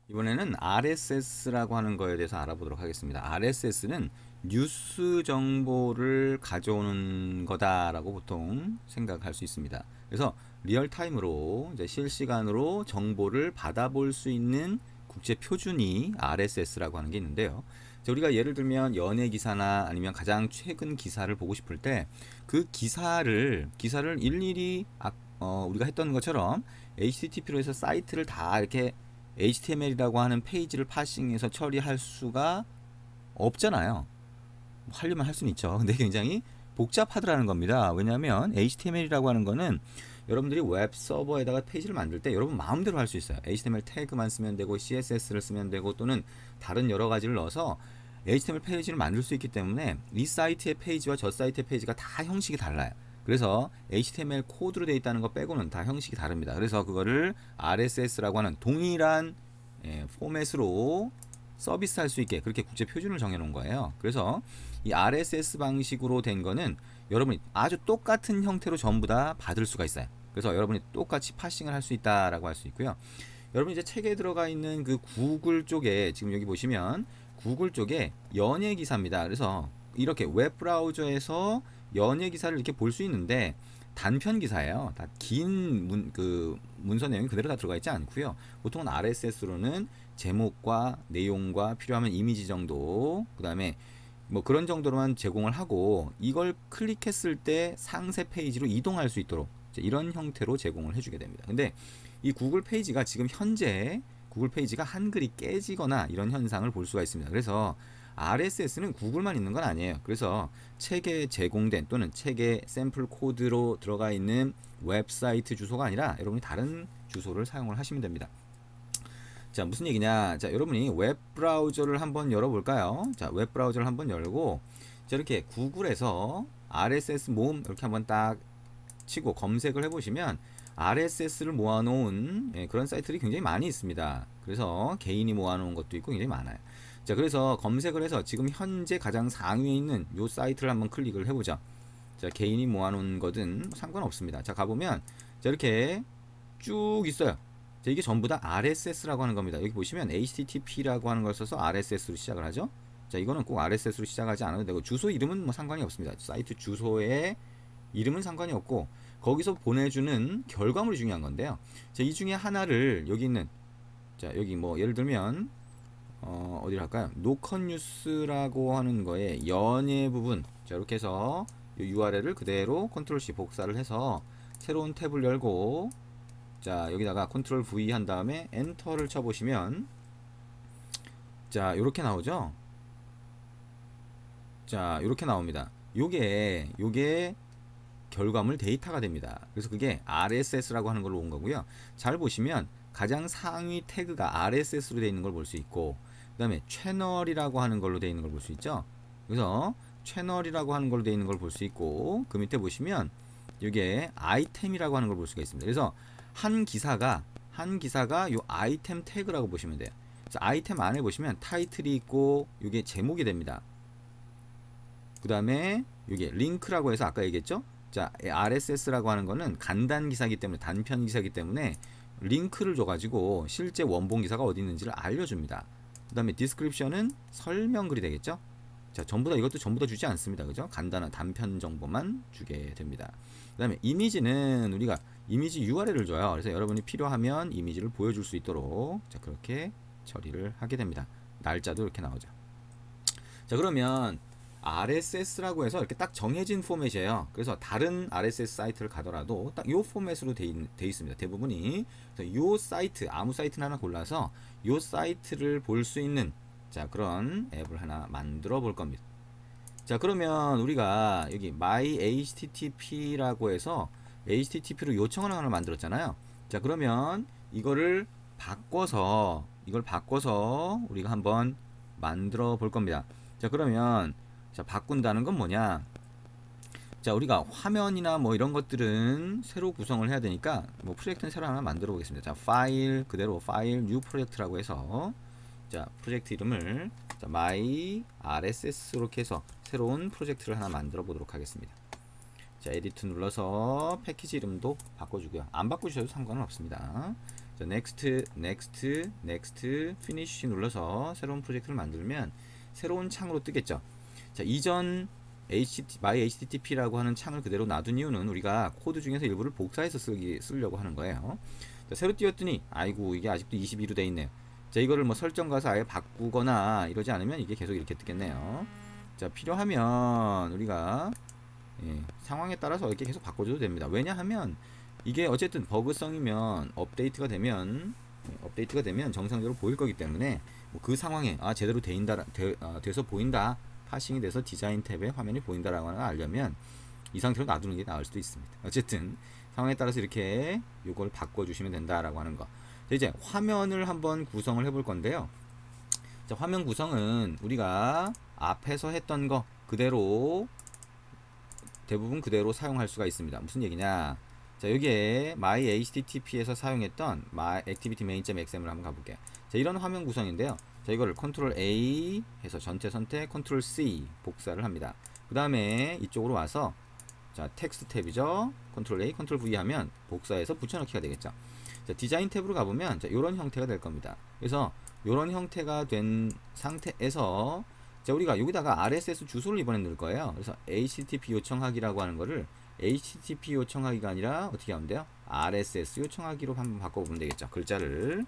이번에는 RSS라고 하는 거에 대해서 알아보도록 하겠습니다. RSS는 뉴스 정보를 가져오는 거다라고 보통 생각할 수 있습니다. 그래서 리얼타임으로 이제 실시간으로 정보를 받아볼 수 있는 국제 표준이 RSS라고 하는 게 있는데요. 우리가 예를 들면 연예 기사나 아니면 가장 최근 기사를 보고 싶을 때 그 기사를 일일이 우리가 했던 것처럼 HTTP로 해서 사이트를 다 이렇게 HTML이라고 하는 페이지를 파싱해서 처리할 수가 없잖아요. 하려면 할 수는 있죠. 근데 굉장히 복잡하더라는 겁니다. 왜냐하면 HTML이라고 하는 거는 여러분들이 웹 서버에다가 페이지를 만들 때 여러분 마음대로 할 수 있어요. HTML 태그만 쓰면 되고 CSS를 쓰면 되고 또는 다른 여러 가지를 넣어서 HTML 페이지를 만들 수 있기 때문에 이 사이트의 페이지와 저 사이트의 페이지가 다 형식이 달라요. 그래서 HTML 코드로 되어 있다는 거 빼고는 다 형식이 다릅니다. 그래서 그거를 RSS라고 하는 동일한 포맷으로 서비스할 수 있게 그렇게 국제 표준을 정해놓은 거예요. 그래서 이 RSS 방식으로 된 거는 여러분이 아주 똑같은 형태로 전부 다 받을 수가 있어요. 그래서 여러분이 똑같이 파싱을 할 수 있다라고 할 수 있고요. 여러분 이제 책에 들어가 있는 그 구글 쪽에 지금 여기 보시면 구글 쪽에 연예 기사입니다. 그래서 이렇게 웹 브라우저에서 연예 기사를 이렇게 볼 수 있는데 단편 기사예요. 다 긴 문서 내용이 그대로 다 들어가 있지 않고요. 보통은 RSS로는 제목과 내용과 필요하면 이미지 정도, 그 다음에 뭐 그런 정도로만 제공을 하고 이걸 클릭했을 때 상세 페이지로 이동할 수 있도록 이런 형태로 제공을 해주게 됩니다. 근데 이 구글 페이지가 지금 현재 구글 페이지가 한글이 깨지거나 이런 현상을 볼 수가 있습니다. 그래서 RSS는 구글만 있는 건 아니에요. 그래서 책에 제공된 또는 책에 샘플 코드로 들어가 있는 웹사이트 주소가 아니라 여러분이 다른 주소를 사용을 하시면 됩니다. 자, 무슨 얘기냐? 자, 여러분이 웹 브라우저를 한번 열어볼까요? 자, 웹 브라우저를 한번 열고, 자, 이렇게 구글에서 RSS 모음 이렇게 한번 딱 치고 검색을 해보시면 RSS를 모아놓은 그런 사이트들이 굉장히 많이 있습니다. 그래서 개인이 모아놓은 것도 있고 굉장히 많아요. 자, 그래서 검색을 해서 지금 현재 가장 상위에 있는 요 사이트를 한번 클릭을 해보죠. 자, 개인이 모아놓은 거든 상관없습니다. 자, 가보면 자, 이렇게 쭉 있어요. 자, 이게 전부 다 RSS라고 하는 겁니다. 여기 보시면 HTTP라고 하는 걸 써서 RSS로 시작을 하죠. 자, 이거는 꼭 RSS로 시작하지 않아도 되고 주소 이름은 뭐 상관이 없습니다. 사이트 주소의 이름은 상관이 없고 거기서 보내주는 결과물이 중요한 건데요. 자, 이 중에 하나를 여기 있는 자, 여기 뭐 예를 들면 어디를 할까요? 노컷 뉴스라고 하는 거에 연예 부분 자, 이렇게 해서 URL을 그대로 컨트롤 C 복사를 해서 새로운 탭을 열고 자, 여기다가 컨트롤 V 한 다음에 엔터를 쳐보시면 자, 이렇게 나오죠. 자, 이렇게 나옵니다. 요게 결과물 데이터가 됩니다. 그래서 그게 RSS라고 하는 걸로 온 거고요. 잘 보시면 가장 상위 태그가 RSS로 되어 있는 걸 볼 수 있고 그 다음에 채널이라고 하는 걸로 되어 있는 걸 볼 수 있죠. 그래서 채널이라고 하는 걸로 되어 있는 걸 볼 수 있고 그 밑에 보시면 이게 아이템이라고 하는 걸 볼 수가 있습니다. 그래서 한 기사가 요 아이템 태그라고 보시면 돼요. 그래서 아이템 안에 보시면 타이틀이 있고 이게 제목이 됩니다. 그 다음에 이게 링크라고 해서 아까 얘기했죠. 자, RSS라고 하는 거는 간단 기사이기 때문에 단편 기사이기 때문에 링크를 줘가지고 실제 원본 기사가 어디 있는지를 알려줍니다. 그 다음에 디스크립션은 설명글이 되겠죠. 자, 이것도 전부 다 주지 않습니다. 그죠? 간단한 단편 정보만 주게 됩니다. 그 다음에 이미지는 우리가 이미지 URL을 줘요. 그래서 여러분이 필요하면 이미지를 보여줄 수 있도록 자, 그렇게 처리를 하게 됩니다. 날짜도 이렇게 나오죠. 자, 그러면 RSS라고 해서 이렇게 딱 정해진 포맷이에요. 그래서 다른 RSS 사이트를 가더라도 딱 이 포맷으로 돼 있습니다. 대부분이. 이 사이트, 아무 사이트나 하나 골라서 이 사이트를 볼 수 있는 자, 그런 앱을 하나 만들어 볼 겁니다. 자, 그러면 우리가 여기 my http라고 해서 http로 요청을 하나 만들었잖아요. 자, 그러면 이걸 바꿔서 우리가 한번 만들어 볼 겁니다. 자, 그러면 자, 바꾼다는 건 뭐냐? 자, 우리가 화면이나 뭐 이런 것들은 새로 구성을 해야 되니까 뭐 프로젝트는 새로 하나 만들어 보겠습니다. 자, 그대로 파일 뉴 프로젝트라고 해서 자, 프로젝트 이름을 자, my rss 이렇게 해서 새로운 프로젝트를 하나 만들어 보도록 하겠습니다. 자, 에디트 눌러서 패키지 이름도 바꿔주고요. 안 바꾸셔도 상관은 없습니다. 자, next, finish 눌러서 새로운 프로젝트를 만들면 새로운 창으로 뜨겠죠. 자, 이전 my HTTP라고 하는 창을 그대로 놔둔 이유는 우리가 코드 중에서 일부를 복사해서 쓰려고 하는 거예요. 자, 새로 띄웠더니 아이고 이게 아직도 22로 돼 있네요. 자, 이거를 뭐 설정 가서 아예 바꾸거나 이러지 않으면 이게 계속 이렇게 뜨겠네요. 자, 필요하면 우리가 상황에 따라서 이렇게 계속 바꿔줘도 됩니다. 왜냐하면 이게 어쨌든 버그성이면 업데이트가 되면 정상적으로 보일 거기 때문에 뭐그 상황에 제대로 돼서 보인다, 파싱이 돼서 디자인 탭에 화면이 보인다라고 하는 걸 알려면 이 상태로 놔두는 게 나을 수도 있습니다. 어쨌든 상황에 따라서 이렇게 이걸 바꿔주시면 된다라고 하는 거. 자, 이제 화면을 한번 구성을 해볼 건데요. 자, 화면 구성은 우리가 앞에서 했던 거 그대로 대부분 그대로 사용할 수가 있습니다. 무슨 얘기냐? 자, 여기에 my HTTP에서 사용했던 my activity main.xm을 한번 가볼게요. 자, 이런 화면 구성인데요. 자, 이거를 컨트롤 A 해서 전체 선택, 컨트롤 C 복사를 합니다. 그 다음에 이쪽으로 와서 자, 텍스트 탭이죠. 컨트롤 A, 컨트롤 V 하면 복사해서 붙여넣기가 되겠죠. 자, 디자인 탭으로 가보면 자, 이런 형태가 될 겁니다. 그래서 이런 형태가 된 상태에서 자, 우리가 여기다가 RSS 주소를 이번에 넣을 거예요. 그래서 HTTP 요청하기라고 하는 거를 HTTP 요청하기가 아니라 어떻게 하면 돼요? RSS 요청하기로 한번 바꿔보면 되겠죠. 글자를.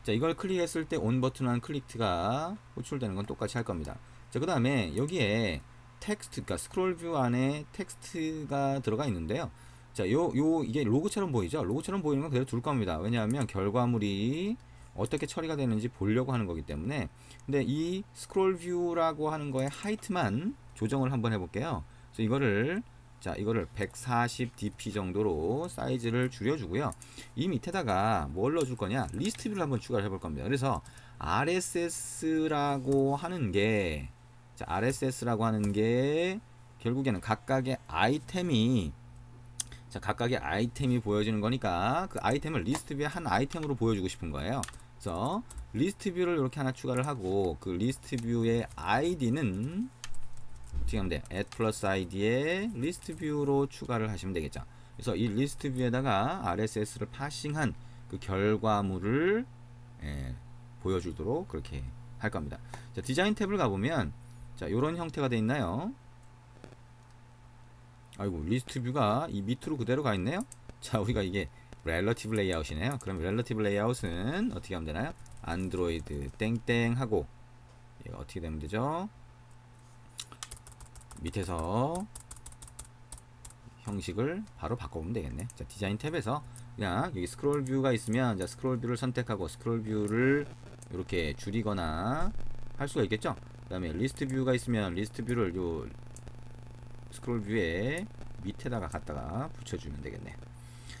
자, 이걸 클릭했을 때 온 버튼 한 클릭트가 호출되는 건 똑같이 할 겁니다. 자, 그 다음에 여기에 텍스트, 그러니까 스크롤 뷰 안에 텍스트가 들어가 있는데요. 자, 이게 로고처럼 보이죠? 로고처럼 보이는 건 그대로 둘 겁니다. 왜냐하면 결과물이 어떻게 처리가 되는지 보려고 하는 거기 때문에. 근데 이 스크롤 뷰라고 하는 거에 하이트만 조정을 한번 해볼게요. 그래서 이거를 140dp 정도로 사이즈를 줄여주고요. 이 밑에다가 뭘 넣어줄 거냐? 리스트 뷰를 한번 추가를 해볼 겁니다. 그래서 RSS라고 하는 게 결국에는 각각의 아이템이 보여지는 거니까 그 아이템을 리스트 뷰의 한 아이템으로 보여주고 싶은 거예요. 그래서 리스트 뷰를 이렇게 하나 추가를 하고 그 리스트 뷰의 아이디는 어떻게 하면 돼? add 플러스 id에 리스트 뷰로 추가를 하시면 되겠죠. 그래서 이 리스트 뷰에다가 RSS를 파싱한 그 결과물을 보여주도록 그렇게 할 겁니다. 자, 디자인 탭을 가보면 자, 요런 형태가 돼 있나요? 아이고, 리스트 뷰가 이 밑으로 그대로 가 있네요. 자, 우리가 이게 렐러티브 레이아웃이네요. 그럼 렐러티브 레이아웃은 어떻게 하면 되나요? 안드로이드 땡땡 하고 얘가 어떻게 되면 되죠? 밑에서 형식을 바로 바꿔보면 되겠네. 자, 디자인 탭에서 그냥 여기 스크롤 뷰가 있으면 자, 스크롤 뷰를 선택하고 스크롤 뷰를 이렇게 줄이거나 할 수가 있겠죠. 그 다음에 리스트 뷰가 있으면 리스트 뷰를 요 스크롤 뷰에 밑에다가 갖다가 붙여주면 되겠네.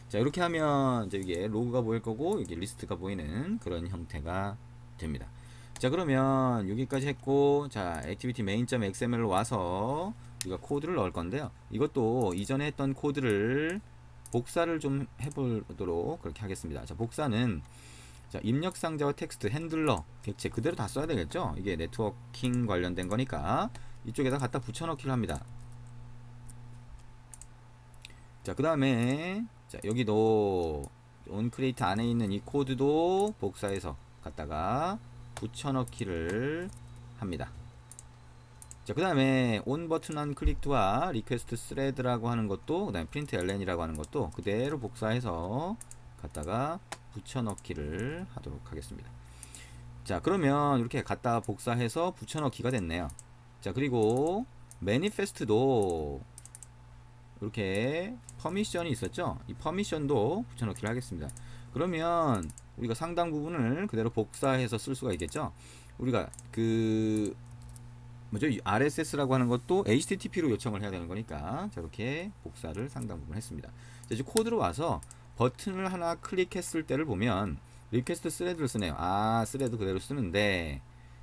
자, 이렇게 하면 이제 이게 로그가 보일 거고 이게 리스트가 보이는 그런 형태가 됩니다. 자, 그러면 여기까지 했고 자, activity main.xml로 와서 우리가 코드를 넣을 건데요. 이것도 이전에 했던 코드를 복사를 좀 해보도록 그렇게 하겠습니다. 자, 복사는 자, 입력 상자와 텍스트, 핸들러, 객체 그대로 다 써야 되겠죠. 이게 네트워킹 관련된 거니까 이쪽에다 갖다 붙여넣기를 합니다. 자, 그 다음에 자, 여기도 onCreate 안에 있는 이 코드도 복사해서 갖다가 붙여넣기를 합니다. 자, 그 다음에 on 버튼 한 클릭트와 request thread라고 하는 것도 그 다음에 print ln이라고 하는 것도 그대로 복사해서 갖다가 붙여넣기를 하도록 하겠습니다. 자, 그러면 이렇게 갖다 복사해서 붙여넣기가 됐네요. 자, 그리고 manifest도 이렇게 퍼미션이 있었죠. 이 퍼미션도 붙여넣기를 하겠습니다. 그러면 우리가 상당 부분을 그대로 복사해서 쓸 수가 있겠죠. 우리가 그 뭐죠? RSS라고 하는 것도 HTTP로 요청을 해야 되는 거니까 자, 이렇게 복사를 상당 부분 했습니다. 자, 이제 코드로 와서 버튼을 하나 클릭했을 때를 보면 리퀘스트 스레드를 쓰네요. 스레드 그대로 쓰는데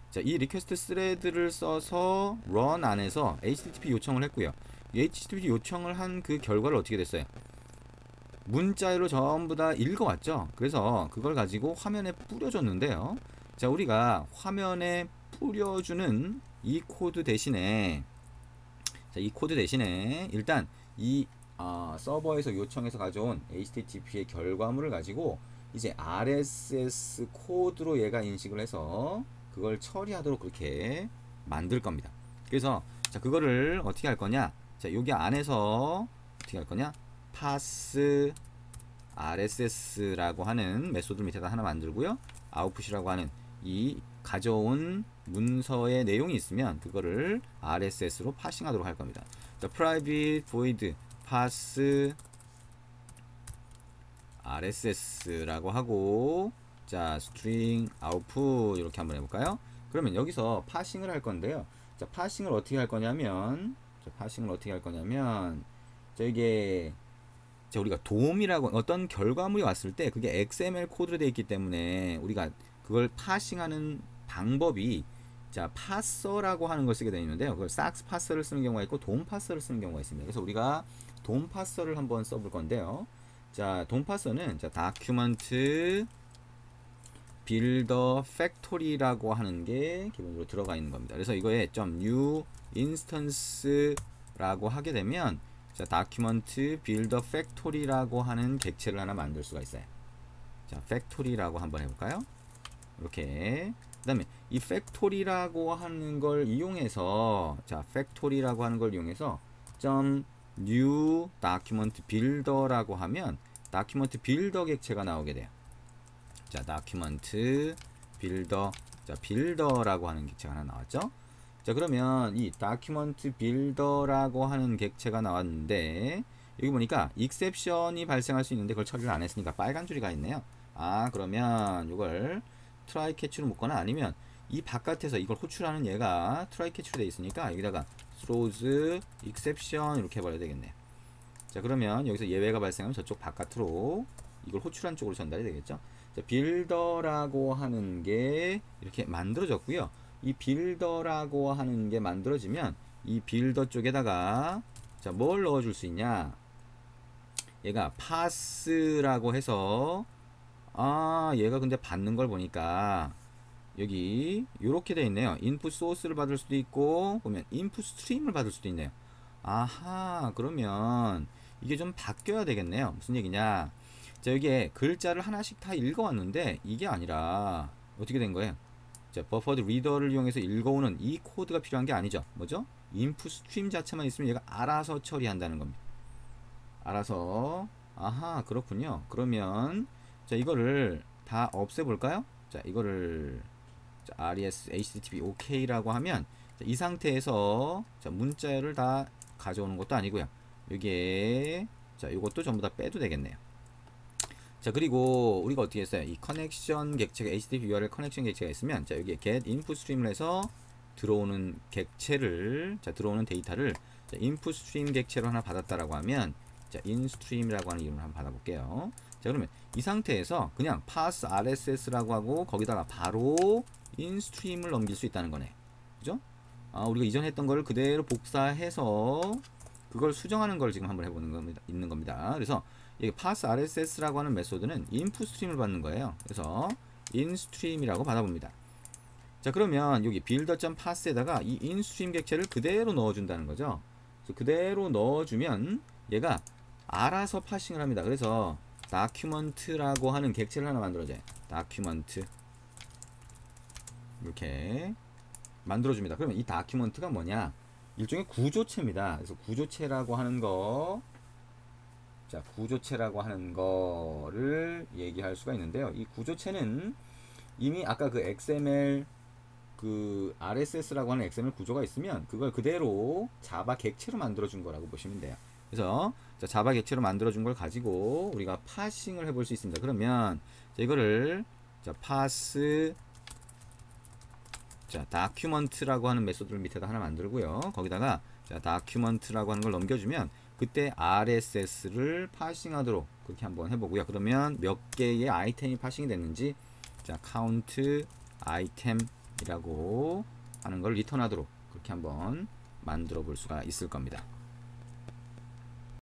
자, 이 리퀘스트 스레드를 써서 run 안에서 HTTP 요청을 했고요. HTTP 요청을 한 그 결과를 어떻게 됐어요? 문자로 전부 다 읽어왔죠. 그래서 그걸 가지고 화면에 뿌려줬는데요. 자, 우리가 화면에 뿌려주는 이 코드 대신에 일단 이 서버에서 요청해서 가져온 HTTP의 결과물을 가지고 이제 RSS 코드로 얘가 인식을 해서 그걸 처리하도록 그렇게 만들 겁니다. 그래서 자, 그거를 어떻게 할 거냐? 자, 여기 안에서 어떻게 할 거냐? pass RSS라고 하는 메소드 밑에다 하나 만들고요. output이라고 하는 이 가져온 문서의 내용이 있으면 그거를 RSS로 파싱하도록 할 겁니다. 자, private void pass RSS라고 하고, 자, string output 이렇게 한번 해볼까요? 그러면 여기서 파싱을 할 건데요. 자, 파싱을 어떻게 할 거냐면, 자, 이게 자, 우리가 도움이라고 어떤 결과물이 왔을 때 그게 XML 코드로 되어 있기 때문에 우리가 그걸 파싱하는 방법이, 자, 파서라고 하는 걸 쓰게 되는데요. 그걸 삭스 파서를 쓰는 경우가 있고 돔 파서를 쓰는 경우가 있습니다. 그래서 우리가 돔 파서를 한번 써볼 건데요. 자, 돔 파서는 자, 다큐먼트 빌더 팩토리라고 하는 게 기본적으로 들어가 있는 겁니다. 그래서 이거에 .new instance라고 하게 되면, 자, 다큐먼트 빌더 팩토리라고 하는 객체를 하나 만들 수가 있어요. 자, 팩토리라고 한번 해볼까요? 이렇게. 그 다음에 이 팩토리라고 하는 걸 이용해서, 자, 팩토리라고 하는 걸 이용해서 .new document builder라고 하면 다큐먼트 빌더 객체가 나오게 돼요. 자, 다큐먼트 빌더, 자, 빌더라고 하는 객체가 하나 나왔죠. 자, 그러면 이 다큐먼트 빌더라고 하는 객체가 나왔는데, 여기 보니까 익셉션이 발생할 수 있는데 그걸 처리를 안 했으니까 빨간 줄이 가 있네요. 아, 그러면 이걸 트라이 캐치로 묶거나, 아니면 이 바깥에서 이걸 호출하는 얘가 트라이 캐치로 되어 있으니까 여기다가 throws exception 이렇게 해버려야 되겠네요. 자, 그러면 여기서 예외가 발생하면 저쪽 바깥으로 이걸 호출한 쪽으로 전달이 되겠죠. 자, 빌더라고 하는 게 이렇게 만들어졌고요. 이 빌더라고 하는 게 만들어지면 이 빌더 쪽에다가, 자, 뭘 넣어줄 수 있냐? 얘가 pass라고 해서, 아, 얘가 근데 받는 걸 보니까 여기 이렇게 돼 있네요. 인풋 소스를 받을 수도 있고, 보면 인풋 스트림을 받을 수도 있네요. 아하, 그러면 이게 좀 바뀌어야 되겠네요. 무슨 얘기냐? 자, 여기에 글자를 하나씩 다 읽어왔는데 이게 아니라 어떻게 된 거예요? 자, 버퍼드 리더를 이용해서 읽어오는 이 코드가 필요한 게 아니죠. 뭐죠? 인풋 스트림 자체만 있으면 얘가 알아서 처리한다는 겁니다. 알아서. 아하, 그렇군요. 그러면 자, 이거를 다 없애볼까요? 자, 이거를 자, res http ok라고 하면, 자, 이 상태에서 자, 문자를 다 가져오는 것도 아니고요. 여기에 자, 이것도 전부 다 빼도 되겠네요. 자, 그리고 우리가 어떻게 했어요? 이 커넥션 객체가 http url 커넥션 객체가 있으면, 자, 여기에 get input stream을 해서 들어오는 객체를, 자, 들어오는 데이터를, 자, input stream 객체로 하나 받았다라고 하면, 자, instream이라고 하는 이름을 한번 받아볼게요. 자, 그러면 이 상태에서 그냥 pass rss라고 하고 거기다가 바로 instream을 넘길 수 있다는 거네. 그죠? 아, 우리가 이전 했던 거를 그대로 복사해서 그걸 수정하는 걸 지금 한번 해보는 겁니다. 있는 겁니다. 그래서 이 pass rss라고 하는 메소드는 input stream을 받는 거예요. 그래서 instream이라고 받아봅니다. 자, 그러면 여기 builder.pass에다가 이 instream 객체를 그대로 넣어준다는 거죠. 그래서 그대로 넣어주면 얘가 알아서 파싱을 합니다. 그래서 document라고 하는 객체를 하나 만들어줘요. document 이렇게 만들어줍니다. 그러면 이 document가 뭐냐? 일종의 구조체입니다. 그래서 구조체라고 하는 거, 자, 구조체라고 하는 거를 얘기할 수가 있는데요. 이 구조체는 이미 아까 그 XML 그 RSS라고 하는 XML 구조가 있으면 그걸 그대로 자바 객체로 만들어준 거라고 보시면 돼요. 그래서 자, 자바 객체로 만들어준 걸 가지고 우리가 파싱을 해볼 수 있습니다. 그러면 자, 이거를 자, pass 자, document라고 하는 메소드를 밑에다 하나 만들고요. 거기다가 자, document라고 하는 걸 넘겨주면 그때 RSS를 파싱하도록 그렇게 한번 해보고요. 그러면 몇 개의 아이템이 파싱이 됐는지, 자, count item이라고 하는 걸 리턴하도록 그렇게 한번 만들어 볼 수가 있을 겁니다.